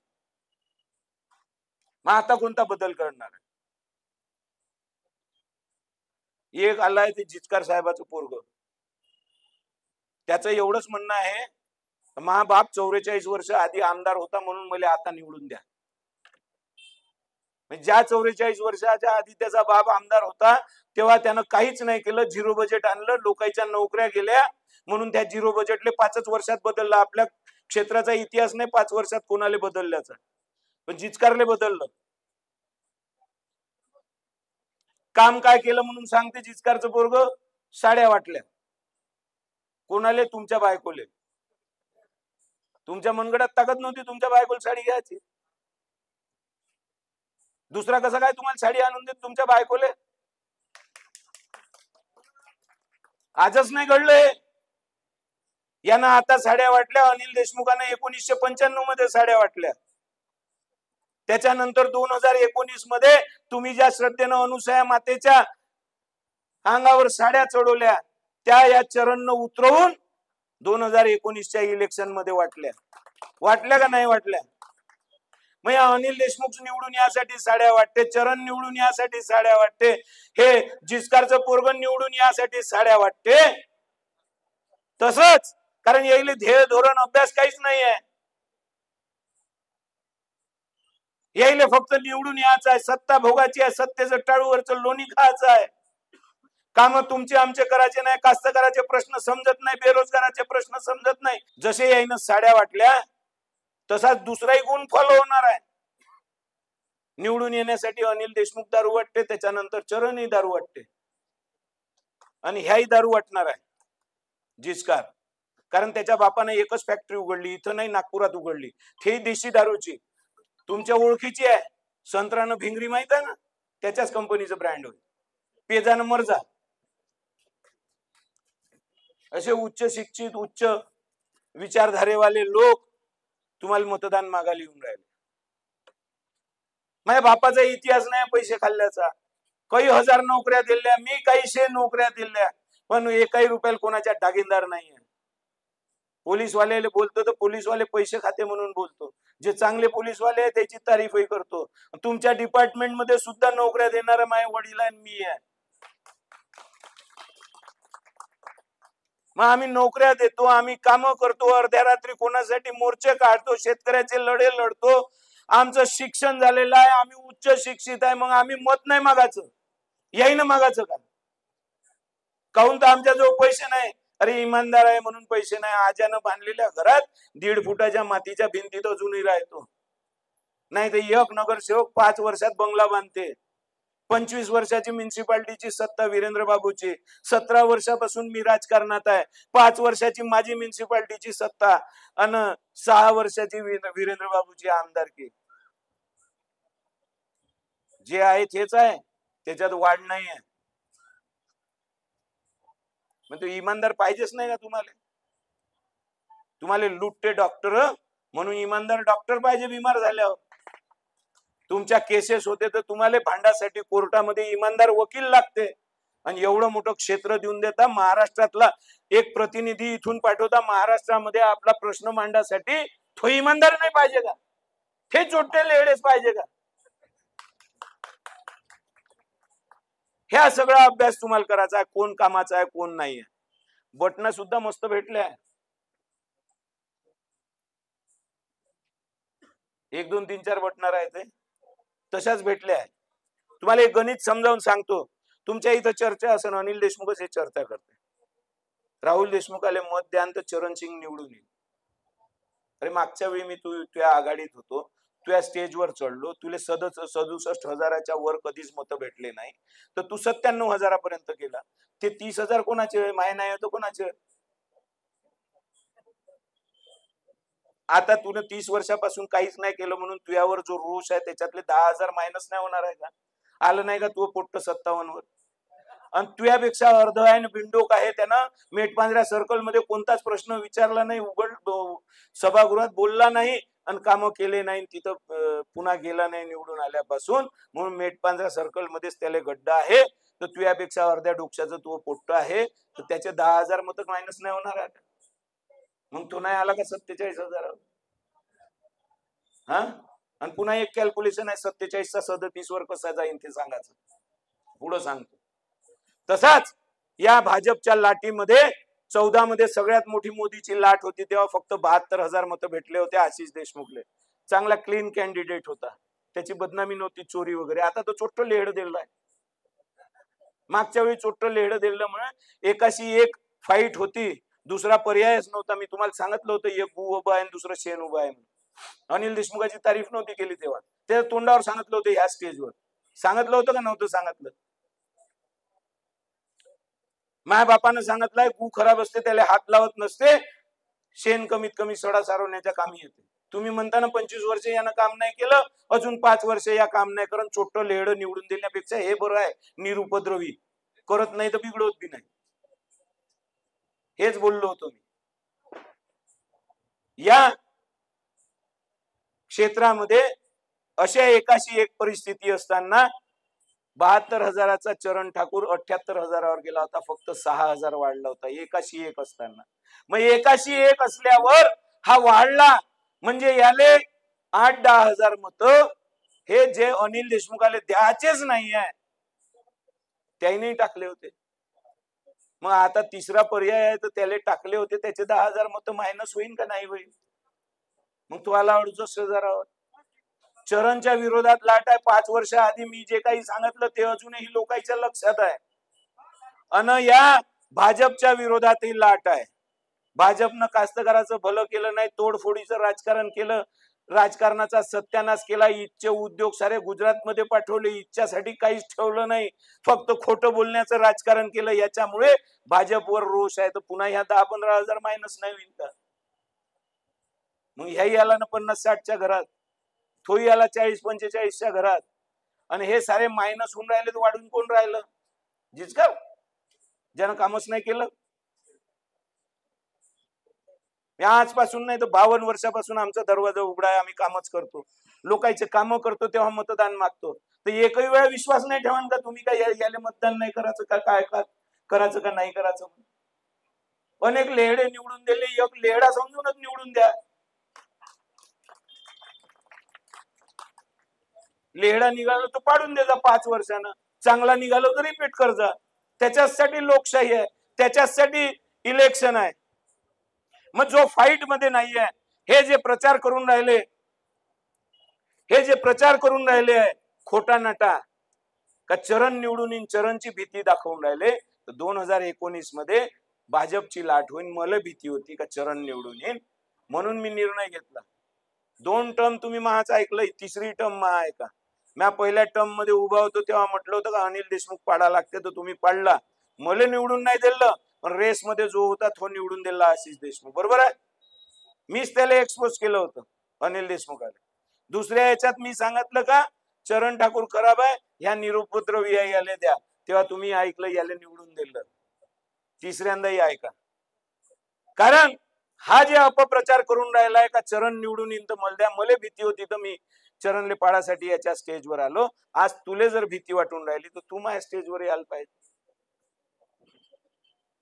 मग आता कोणता बदल करणार आहे? एक आलाय ते जिचकार साहेबाचं पोरग. त्याचं एवढंच म्हणणं आहे, मा बाप 44 वर्ष आधी आमदार होता म्हणून मला आता निवडून द्या. ज्या 44 वर्षाच्या आधी त्याचा बाप आमदार होता तेव्हा त्यानं काहीच नाही केलं. 0 बजेट आणलं, लोकांच्या नोकऱ्या गेल्या म्हणून त्या 0 बजेटले 5च वर्षात बदलला. आपल्या क्षेत्राचा इतिहास नाही 5 वर्षात कोणाला बदलल्याचा, पण जिचकारले बदललं. काम काय केलं म्हणून सांगते जिचकारचं पोरग? साड्या वाटल्या. कोणाले? तुमच्या बायकोले. तुमच्या मनगडात ताकद नव्हती तुमच्या बायकोला साडी घ्यायची. दुसरा कसं काय तुम्हाला साडी आणून देत तुमच्या बायकोले? आजच नाही घडलंय. यानं आता साड्या वाटल्या. अनिल देशमुखानं 1995 मध्ये साड्या वाटल्या. त्याच्यानंतर 2019 मध्ये तुम्ही ज्या श्रद्धेनं अनुसया मातेच्या अंगावर साड्या चढवल्या त्या या चरणनं उतरवून 2019च्या इलेक्शन मध्ये वाटल्या. वाटल्या का नाही वाटल्या? मग या अनिल देशमुख निवडून यासाठी साड्या वाटते, चरण निवडून यासाठी साड्या वाटते, हे जिचकारचं पोरग निवडून यासाठी साड्या वाटते. तसंच कारण यायले ध्येय धोरण अभ्यास काहीच नाही आहे. यायले फक्त निवडून यायचं आहे, सत्ता भोगाची आहे, सत्तेचं टाळूवरचं लोणी खायचं आहे. काम तुमचे आमचे करायचे नाही. कास्तकाराचे प्रश्न समजत नाही, बेरोजगाराचे प्रश्न समजत नाही. जसे यायनं साड्या वाटल्या तसाच दुसराही गुण फॉलो होणार आहे. निवडून येण्यासाठी अनिल देशमुख दारू वाटते, त्याच्यानंतर चरणही दारू वाटते आणि ह्याही दारू वाटणार आहे जिचकार. कारण त्याच्या बापाने एकच फॅक्टरी उघडली, इथं नाही नागपुरात उघडली, हे देशी दारूची तुमच्या ओळखीची आहे. संत्रानं भिंगरी माहित आहे ना, त्याच्याच कंपनीचं ब्रँड होईल. पेजानं मर्जा. असे उच्च शिक्षित उच्च विचारधारेवाले लोक तुम्हाला मतदान मागायला येऊन राहिले. माझ्या बापाचा इतिहास नाही पैसे खाल्ल्याचा. काही हजार नोकऱ्या दिल्या मी, काही 100 नोकऱ्या दिल्या, पण एकाही रुपयाला कोणाच्या दागीदार नाहीये. पोलीसवाल्याला बोलतो तर पोलीसवाले पैसे खाते म्हणून बोलतो. जे चांगले पोलीसवाले आहे त्याची तारीफही करतो. तुमच्या डिपार्टमेंटमध्ये सुद्धा नोकऱ्या देणारा माझ्या वडील आणि मी आहे. मग आम्ही नोकऱ्या देतो, आम्ही कामं करतो, अर्ध्या रात्री कोणासाठी मोर्चे काढतो, शेतकऱ्याचे लढे लढतो. आमचं शिक्षण झालेलं आहे, आम्ही उच्च शिक्षित आहे, मग आम्ही मत नाही मागायचं, याही ना मागायचं का? काहून तर आमच्याजवळ पैसे नाही. अरे इमानदार आहे म्हणून पैसे नाही. आज्यानं बांधलेल्या घरात 1.5 फुटाच्या मातीच्या भिंतीत अजूनही राहतो. नाही तर एक नगरसेवक 5 वर्षात बंगला बांधते. 25 वर्षाची म्युन्सिपाल्टीची सत्ता वीरेंद्र बाबूची. 17 वर्षापासून मी राजकारणात आहे. 5 वर्षाची माझी म्युन्सिपाल्टीची सत्ता आणि 6 वर्षाची वीरेंद्र बाबूची आमदारकी. जे आहे तेच आहे, त्याच्यात वाढ नाही आहे. मग तो इमानदार पाहिजेच नाही का तुम्हाला? तुम्हाला लुटते डॉक्टर म्हणून इमानदार डॉक्टर पाहिजे बिमार झाल्यावर. तुमच्या केसेस होते तर तुम्हाला भांडासाठी कोर्टामध्ये इमानदार वकील लागते. आणि एवढं मोठं क्षेत्र देऊन देता, महाराष्ट्रातला एक प्रतिनिधी इथून पाठवता महाराष्ट्रामध्ये आपला प्रश्न मांडण्यासाठी, तो इमानदार नाही पाहिजे का? हे चोट्टे लेडेच पाहिजे का? ह्या सगळा अभ्यास तुम्हाला करायचा आहे, कोण कामाचा आहे कोण नाही आहे. बटणं सुद्धा मस्त भेटल्या, 1 2 3 4 बटणार आहे ते तशाच भेटल्या आहे. तुम्हाला एक गणित समजावून सांगतो. तुमच्या इथं चर्चा असेल, अनिल देशमुखच हे चर्चा करते, राहुल देशमुखाले मत द्यान तर चरण सिंग निवडून येईल. अरे मागच्या वेळी मी तुझ्या आघाडीत होतो, तुझ्या स्टेजवर चढलो, तुला 67,000च्या वर कधीच मत भेटले नाही, तर तू 97,000पर्यंत गेला. ते 30,000 कोणाचे? माय नाही होतं कोणाचे? आता तुने 30 वर्षापासून काहीच नाही केलं म्हणून तुझ्यावर जो रोष आहे त्याच्यातले 10,000 मायनस नाही होणार आहे का? आलं नाही का तू पोट्ट 57 वर? आणि तुझ्यापेक्षा अर्ध आहे बिंडोक आहे, त्यानं मेटपांजऱ्या सर्कल मध्ये कोणताच प्रश्न विचारला नाही, सभागृहात बोलला नाही आणि कामं केले नाही, तिथं पुन्हा गेला नाही निवडून आल्यापासून. म्हणून मेटपांजरा सर्कल मध्येच त्याला गड्डा आहे. तर तुझ्यापेक्षा अर्ध्या डोक्याचं तू पोट्ट आहे, तर त्याचे 10,000 मत मायनस नाही होणार आहे. मग तो नाही आला का 47,000? हा, आणि पुन्हा एक कॅल्क्युलेशन आहे, 47चा 37 वर कसा जाईल ते सांगायचं, पुढं सांगतो. तसाच या भाजपच्या लाटीमध्ये 14 मध्ये सगळ्यात मोठी मोदीची लाट होती, तेव्हा फक्त 72,000 मतं भेटले होते आशिष देशमुखले. चांगला क्लीन कॅन्डिडेट होता, त्याची बदनामी नव्हती, चोरी वगैरे. आता तो चोट्ट लेहड दिलाय. मागच्या वेळी चोट्ट लेहड दिल्यामुळे एकाशी एक फाईट होती, दुसरा पर्यायच नव्हता. मी तुम्हाला सांगितलं होतं, एक गु उभा आहे दुसरं शेण उभा आहे. अनिल देशमुखाची तारीफ नव्हती केली तेव्हा, त्या तोंडावर सांगितलं होतं, ह्या स्टेजवर सांगितलं होतं का नव्हतं सांगितलं? माझ्या बापानं सांगितलंय, गु खराब असते त्याला हात लावत नसते, शेण कमीत कमी सडा सारवण्याच्या कामी येते. तुम्ही म्हणताना 25 वर्ष यानं काम नाही केलं, अजून 5 वर्ष या काम नाही करत, छोट लेहड निवडून देण्यापेक्षा हे बरं आहे, निरुपद्रवी, करत नाही तर बिघडवत बी नाही. हेच बोललो होतो मी. या क्षेत्रामध्ये अशा एकाशी एक परिस्थिती असताना 72,000चा चरण ठाकूर 78,000वर गेला होता, फक्त 6,000 वाढला होता एकाशी एक असताना. मग एकाशी एक असल्यावर हा वाढला म्हणजे याले 8-10,000 मत हे जे अनिल देशमुखाले द्यायचेच नाही आहे त्याने टाकले होते. मग आता तिसरा पर्याय आहे, तर त्याला टाकले होते त्याचे 10,000 मत मायनस होईल का नाही होईल? मग तो आला 68,000वर. चरणच्या विरोधात लाट आहे. 5 वर्ष आधी मी जे काही सांगितलं ते अजूनही लोकांच्या लक्षात आहे. अन या भाजपच्या विरोधातही लाट आहे. भाजपनं कास्तकाराचं भलं केलं नाही, तोडफोडीचं राजकारण केलं, राजकारणाचा सत्यानाश केला, इच्छे उद्योग सारे गुजरातमध्ये पाठवले, इच्छासाठी काहीच ठेवलं नाही, फक्त खोटं बोलण्याचं राजकारण केलं. याच्यामुळे भाजपवर रोष आहे. तर पुन्हा ह्या 10-15 हजार मायनस नाही होईल का? मग ह्याही आला ना 50-60च्या घरात, तोही आला 40-45च्या घरात, आणि हे सारे मायनस होऊन राहिले तर वाढून कोण राहिलं? जिचकर ज्यानं कामच नाही केलं. आजपासून नाही तर 52 वर्षापासून आमचा दरवाजा उघडा आहे, आम्ही कामच करतो, लोकांचे काम करतो, तेव्हा मतदान मागतो. तर एकही वेळा विश्वास नाही ठेवान का तुम्ही काय याला मतदान नाही करायचं का, काय करायचं का नाही करायचं? अनेक लेहडे निवडून दिले, एक लेहडा समजूनच निवडून द्या. लेहडा निघाला तर पाडून द्यायचा 5 वर्षानं, चांगला निघालो तर रिपीट करजा. त्याच्यासाठी लोकशाही आहे, त्याच्यासाठी इलेक्शन आहे. मग जो फाईट मध्ये नाहीये, हे जे प्रचार करून राहिले, आहे खोटा नाटा, का चरण निवडून येईन, चरणची भीती दाखवून राहिले. तर 2019 मध्ये भाजपची लाट होईल. मला भीती होती का चरण निवडून येईन, म्हणून मी निर्णय घेतला. 2 टर्म तुम्ही महाच ऐकलंय, तिसरी टर्म महा आहे का? मी पहिल्या टर्म मध्ये उभा होतो तेव्हा म्हटलं होतं का अनिल देशमुख पाडा लागते, तर तुम्ही पाडला. मला निवडून नाही दिलं, पण रेस मध्ये जो होता तो निवडून दिला, आशिष देशमुख. बरोबर आहे, मीच त्याला एक्सपोज केलं होतं अनिल देशमुखाला. दुसऱ्या याच्यात मी सांगितलं का चरण ठाकूर खराब आहे, ह्या निरुपद्रवी याले द्या, तेव्हा तुम्ही ऐकलं, याला निवडून दिलं. तिसऱ्यांदाही ऐका, कारण हा जे अपप्रचार करून राहिलाय का चरण निवडून येईन तर मला द्या, मला भीती होती तर मी चरणले पाडासाठी याच्या स्टेजवर आलो. आज तुले जर भीती वाटून राहिली तर तू माझ्या स्टेजवर यायला पाहिजे.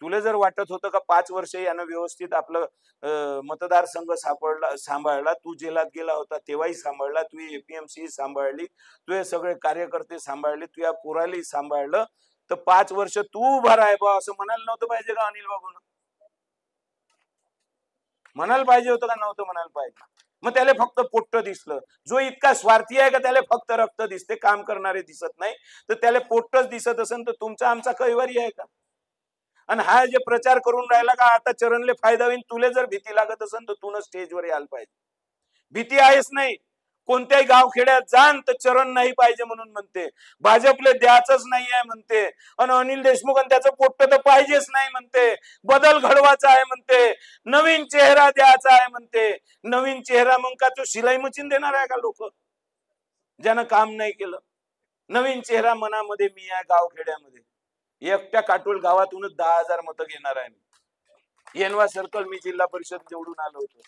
तुला जर वाटत होतं का 5 वर्ष यानं व्यवस्थित आपलं मतदारसंघ सांभाळला, तू जेलात गेला होता तेव्हाही सांभाळला, तू एपीएमसी सांभाळली, तू सगळे कार्यकर्ते सांभाळले, तू या पोराली सांभाळलं, तर 5 वर्ष तू उभा राह बा, असं म्हणायला नव्हतं पाहिजे का अनिल बाबून? म्हणायला पाहिजे होतं का नव्हतं म्हणायला पाहिजे? मग त्याला फक्त पोट्ट दिसलं. जो इतका स्वार्थी आहे का त्याला फक्त रक्त दिसते, काम करणारे दिसत नाही, तर त्याला पोट्टच दिसत असेल तर तुमचा आमचा कैवारी आहे का? आणि हा जे प्रचार करून राहिला का आता चरणले फायदा होईल, तुला जर भीती लागत असेल तर तू स्टेजवर यायला पाहिजे. भीती आहेच नाही. कोणत्याही गावखेड्यात जाण तर चरण नाही पाहिजे म्हणून म्हणते, भाजपले द्यायचंच नाही आहे म्हणते, आणि अनिल देशमुख आणि त्याचं पोट्ट तर पाहिजेच नाही म्हणते, बदल घडवायचा आहे म्हणते, नवीन चेहरा द्यायचा आहे म्हणते. नवीन चेहरा मग का तो शिलाई मशीन देणार आहे का लोक ज्यानं काम नाही केलं? नवीन चेहरा मनामध्ये मी आहे, गावखेड्यामध्ये एकट्या काटोल गावातूनच 10,000 मतं घेणार आहे. येनवा सर्कल मी जिल्हा परिषद निवडून आलो होतो,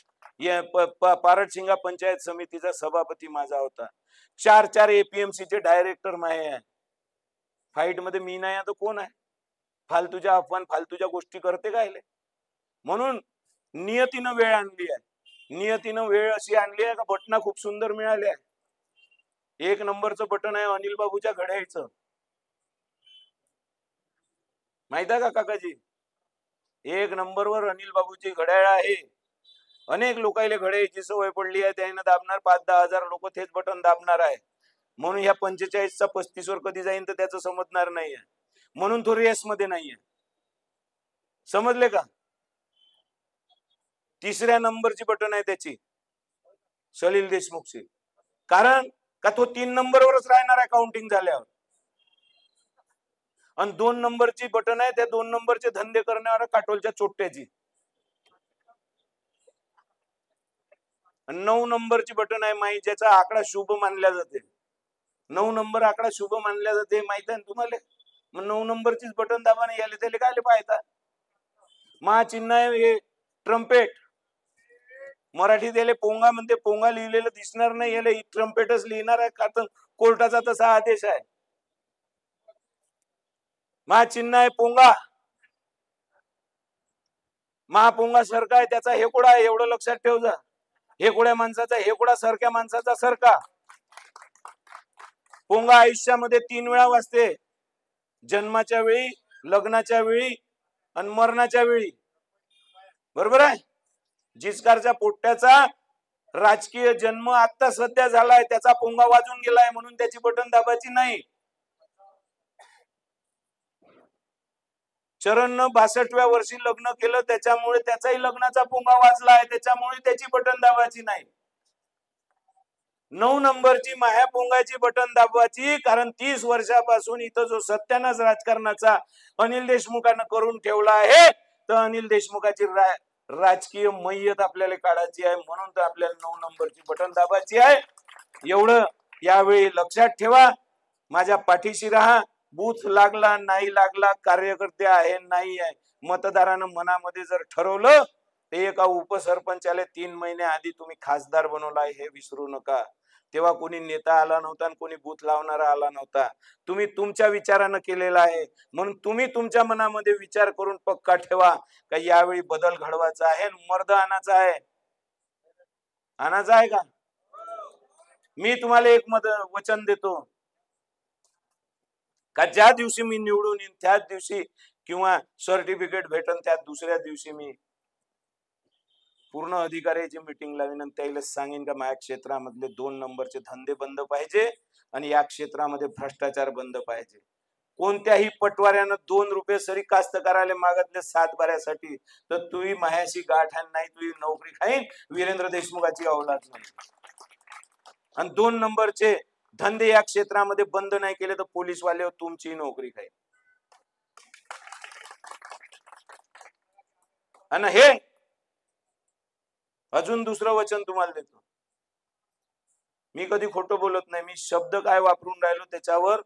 पारडशिंगा पंचायत समितीचा सभापती माझा होता, 4 एपीएमसीचे डायरेक्टर माहे आहे. फाईट मध्ये मी नाही तर कोण आहे? फालतूच्या अफवान फालतूच्या गोष्टी करते काय? म्हणून नियतीनं वेळ आणली आहे. नियतीनं वेळ अशी आणली आहे का बटना खूप सुंदर मिळाले आहे. 1 नंबरचं बटन आहे अनिल बाबूच्या घड्याळीचं, माहित आहे का काकाजी? 1 नंबरवर अनिल बाबूची घड्याळ आहे. अनेक लोकांना घड्याळीची सवय पडली आहे, त्याने दाबणार 5-10 हजार लोक तेच बटन दाबणार आहे. म्हणून ह्या 45चा 35 वर कधी जाईन तर त्याचं समजणार नाहीये, म्हणून तो रेस मध्ये नाहीये. समजले का? 3ऱ्या नंबरची बटन आहे त्याची, सलील देशमुखची, कारण का तो 3 नंबरवरच राहणार आहे काउंटिंग झाल्यावर. आणि 2 नंबरची बटन आहे, त्या 2 नंबरचे धंदे करण्यावर काटोलच्या चोट्ट्याची. 9 नंबरची बटन आहे माई, ज्याचा आकडा शुभ मानला जाते. 9 नंबर आकडा शुभ मानला जाते, माहित आहे तुम्हाला? मग 9 नंबरचीच बटन दाबा नाही आले त्याला काय पाहता. महाचिन्ह आहे हे ट्रम्पेट, मराठी त्याला पोंगा म्हणते, पोंगा लिहिलेलं दिसणार नाही, याला ट्रम्पेटच लिहिणार आहे, कारण कोर्टाचा तसा आदेश आहे. महाचिन्ह आहे पोंगा, महापोंगा सरका आहे, त्याचा हेकोडा आहे, एवढं लक्षात ठेव जा. हेकोड्या माणसाचा हेकोडा, सरक्या माणसाचा सरका. पोंगा आयुष्यामध्ये 3 वेळा वाजते, जन्माच्या वेळी, लग्नाच्या वेळी आणि मरणाच्या वेळी. बरोबर आहे? जिचकारच्या पोट्ट्याचा राजकीय जन्म आता सध्या झालाय, त्याचा पोंगा वाजून गेलाय, म्हणून त्याची बटन दाबायची नाही. चरणनं 62व्या वर्षी लग्न केलं, त्याच्यामुळे त्याचाही लग्नाचा पुंगा वाजला आहे, त्याच्यामुळे त्याची बटन दाबायची नाही. 9 नंबरची पोंगाची बटन दाबवायची, कारण 30 वर्षापासून इथं जो सत्यानाश राजकारणाचा अनिल देशमुखांना करून ठेवला आहे, तर अनिल देशमुखाची राजकीय मय्यत आपल्याला काढायची आहे, म्हणून तर आपल्याला 9 नंबरची बटन दाबायची आहे. एवढं यावेळी लक्षात ठेवा. माझ्या पाठीशी राहा. बूथ लागला नाही लागला, कार्यकर्ते आहे नाही आहे, मतदारानं मनामध्ये जर ठरवलं, ते एका उपसरपंचाला 3 महिने आधी तुम्ही खासदार बनवला आहे हे विसरू नका. तेव्हा कोणी नेता आला नव्हता आणि कोणी बूथ लावणारा आला नव्हता. तुम्ही तुमच्या विचारानं केलेला आहे, म्हणून तुम्ही तुमच्या मनामध्ये विचार करून पक्का ठेवा का यावेळी बदल घडवायचा आहे, मर्द आणायचा आहे. आणायचा आहे का? मी तुम्हाला एक वचन देतो का ज्या दिवशी मी निवडून येईन त्याच दिवशी किंवा सर्टिफिकेट भेटन त्या दुसऱ्या दिवशी मी पूर्ण अधिकाऱ्याची मीटिंग लावीन आणि त्याला सांगेन का माझ्या क्षेत्रामधले 2 नंबरचे धंदे बंद पाहिजे आणि या क्षेत्रामध्ये भ्रष्टाचार बंद पाहिजे. कोणत्याही पटवाऱ्यानं 2 रुपये सरी कास्तकाराला मागतले 7 बाऱ्यासाठी, तर तुही मायाशी गाठ नाही, तुही नोकरी खाईन, वीरेंद्र देशमुखाची औलाद नाही. आणि 2 नंबरचे धंदे या क्षेत्रामध्ये बंद नाही केले तर पोलीसवाले तुमची नोकरी खाईल. आणि हे अजून दुसरं वचन तुम्हाला देतो, मी कधी खोटं बोलत नाही. मी शब्द काय वापरून राहिलो त्याच्यावर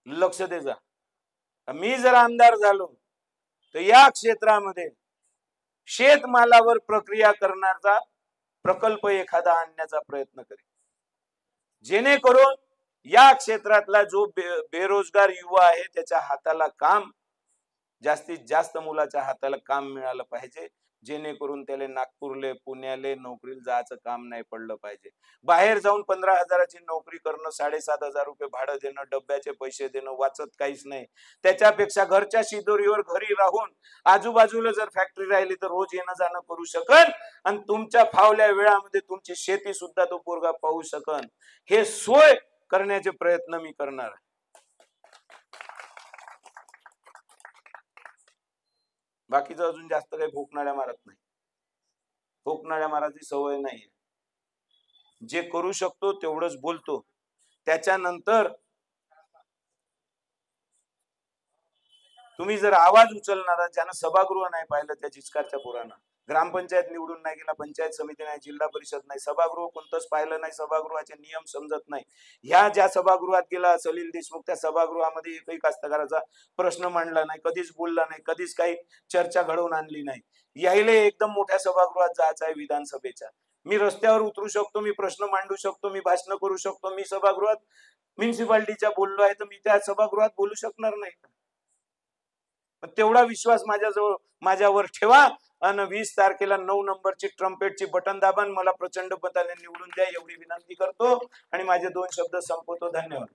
लक्ष दे जा. मी जर आमदार झालो तर या क्षेत्रामध्ये शेतमालावर प्रक्रिया करण्याचा प्रकल्प एखादा आणण्याचा प्रयत्न करेन, जेणेकरून या क्षेत्रातला जो बेरोजगार युवा आहे त्याच्या हाताला काम, जास्तीत जास्त मुलाच्या हाताला काम मिळालं पाहिजे, जेणेकरून त्याला नागपूरले पुण्याले नोकरीला जायचं काम नाही पडलं पाहिजे. बाहेर जाऊन 15,000ची नोकरी करणं, 7,500 रुपये भाडं देणं, डब्याचे पैसे देणं, वाचत काहीच नाही. त्याच्यापेक्षा घरच्या शिदोरीवर घरी राहून आजूबाजूला जर फॅक्टरी राहिली तर रोज येणं जाणं करू शकन आणि तुमच्या फावल्या वेळामध्ये तुमची शेती सुद्धा तो पोरगा पाहू शकन. हे सोय करण्याचे प्रयत्न मी करणार. बाकीचं अजून जास्त काही भोकनाड्या मारत नाही, भोकनाड्या मारायची सवय नाहीये. जे करू शकतो तेवढंच बोलतो. त्याच्यानंतर तुम्ही जर आवाज उचलणारा, ज्यानं सभागृह नाही पाहिलं त्या जिचकारच्या पोरांना, ग्रामपंचायत निवडून नाही गेला, पंचायत समिती नाही, जिल्हा परिषद नाही, सभागृह कोणतंच पाहिलं नाही, सभागृहाचे नियम समजत नाही. ह्या ज्या सभागृहात गेला सलील देशमुख, त्या सभागृहामध्ये एकही कास्तकाराचा प्रश्न मांडला नाही, कधीच बोलला नाही, कधीच काही चर्चा घडवून आणली नाही. यायले एकदम मोठ्या सभागृहात जायचं आहे विधानसभेच्या. मी रस्त्यावर उतरू शकतो, मी प्रश्न मांडू शकतो, मी भाषण करू शकतो. मी सभागृहात म्युन्सिपाल्टीच्या बोललो आहे तर मी त्या सभागृहात बोलू शकणार नाही. तेवढा विश्वास माझ्यावर ठेवा आणि 20 तारखेला 9 नंबरची ट्रम्पेटची बटन दाबा, मला प्रचंड मताने निवडून द्या एवढी विनंती करतो आणि माझे 2 शब्द संपवतो. धन्यवाद.